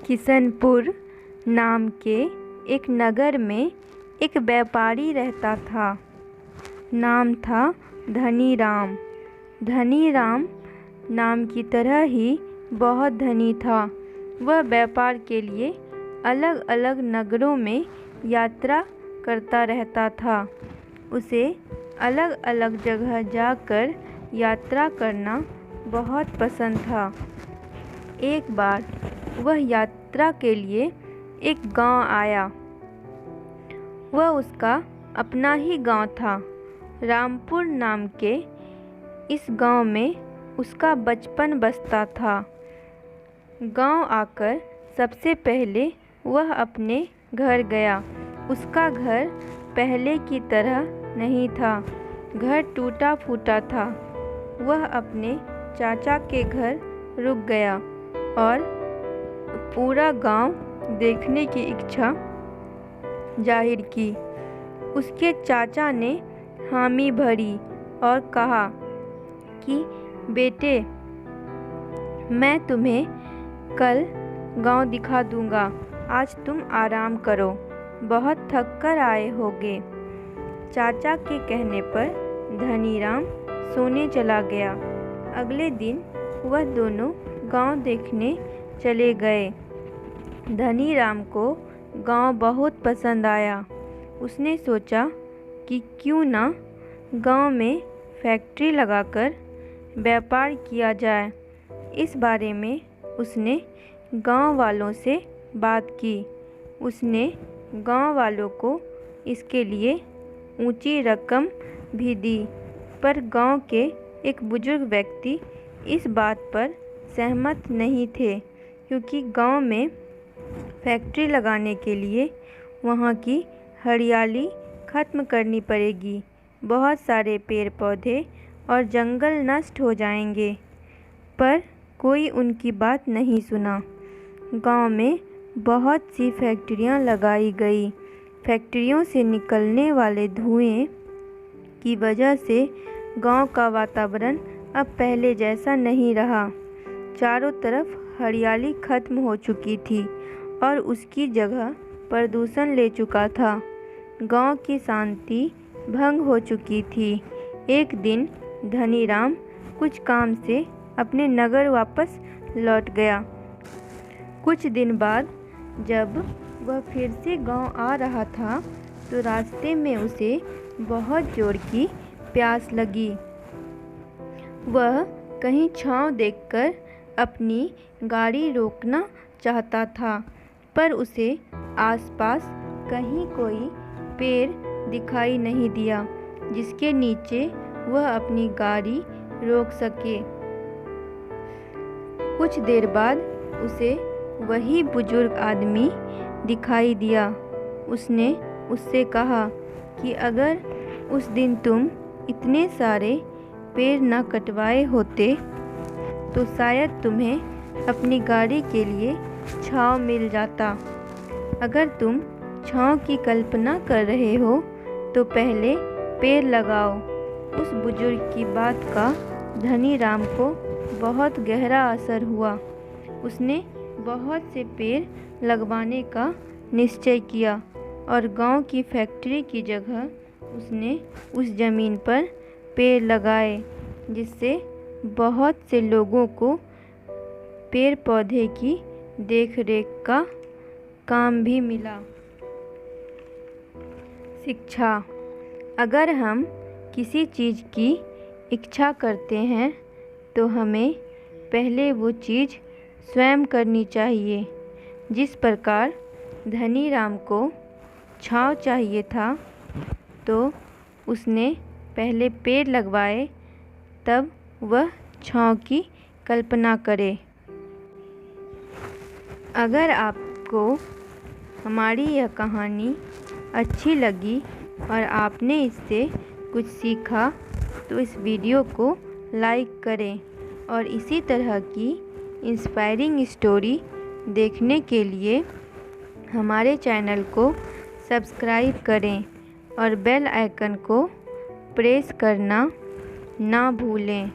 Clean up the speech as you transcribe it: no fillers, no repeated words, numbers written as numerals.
किशनपुर नाम के एक नगर में एक व्यापारी रहता था। नाम था धनीराम। धनीराम नाम की तरह ही बहुत धनी था। वह व्यापार के लिए अलग अलग नगरों में यात्रा करता रहता था। उसे अलग अलग जगह जाकर यात्रा करना बहुत पसंद था। एक बार वह यात्रा के लिए एक गांव आया। वह उसका अपना ही गांव था। रामपुर नाम के इस गांव में उसका बचपन बसता था। गांव आकर सबसे पहले वह अपने घर गया। उसका घर पहले की तरह नहीं था। घर टूटा फूटा था। वह अपने चाचा के घर रुक गया और पूरा गांव देखने की इच्छा जाहिर की। उसके चाचा ने हामी भरी और कहा कि बेटे, मैं तुम्हें कल गांव दिखा दूंगा। आज तुम आराम करो, बहुत थक कर आए होगे। चाचा के कहने पर धनीराम सोने चला गया। अगले दिन वह दोनों गांव देखने चले गए। धनीराम को गांव बहुत पसंद आया। उसने सोचा कि क्यों ना गांव में फैक्ट्री लगाकर व्यापार किया जाए। इस बारे में उसने गांव वालों से बात की। उसने गांव वालों को इसके लिए ऊंची रकम भी दी, पर गांव के एक बुजुर्ग व्यक्ति इस बात पर सहमत नहीं थे, क्योंकि गांव में फैक्ट्री लगाने के लिए वहाँ की हरियाली ख़त्म करनी पड़ेगी। बहुत सारे पेड़ पौधे और जंगल नष्ट हो जाएंगे, पर कोई उनकी बात नहीं सुना। गांव में बहुत सी फैक्ट्रियां लगाई गई। फैक्ट्रियों से निकलने वाले धुएं की वजह से गांव का वातावरण अब पहले जैसा नहीं रहा। चारों तरफ हरियाली खत्म हो चुकी थी और उसकी जगह प्रदूषण ले चुका था। गांव की शांति भंग हो चुकी थी। एक दिन धनीराम कुछ काम से अपने नगर वापस लौट गया। कुछ दिन बाद जब वह फिर से गांव आ रहा था तो रास्ते में उसे बहुत जोर की प्यास लगी। वह कहीं छांव देखकर अपनी गाड़ी रोकना चाहता था, पर उसे आसपास कहीं कोई पेड़ दिखाई नहीं दिया जिसके नीचे वह अपनी गाड़ी रोक सके। कुछ देर बाद उसे वही बुजुर्ग आदमी दिखाई दिया। उसने उससे कहा कि अगर उस दिन तुम इतने सारे पेड़ न कटवाए होते तो शायद तुम्हें अपनी गाड़ी के लिए छांव मिल जाता। अगर तुम छांव की कल्पना कर रहे हो तो पहले पेड़ लगाओ। उस बुजुर्ग की बात का धनीराम को बहुत गहरा असर हुआ। उसने बहुत से पेड़ लगवाने का निश्चय किया और गांव की फैक्ट्री की जगह उसने उस ज़मीन पर पेड़ लगाए, जिससे बहुत से लोगों को पेड़ पौधे की देखरेख का काम भी मिला। शिक्षा। अगर हम किसी चीज़ की इच्छा करते हैं तो हमें पहले वो चीज़ स्वयं करनी चाहिए। जिस प्रकार धनीराम को छांव चाहिए था तो उसने पहले पेड़ लगवाए, तब वह छांव की कल्पना करे। अगर आपको हमारी यह कहानी अच्छी लगी और आपने इससे कुछ सीखा तो इस वीडियो को लाइक करें और इसी तरह की इंस्पायरिंग स्टोरी देखने के लिए हमारे चैनल को सब्सक्राइब करें और बेल आइकन को प्रेस करना ना भूलें।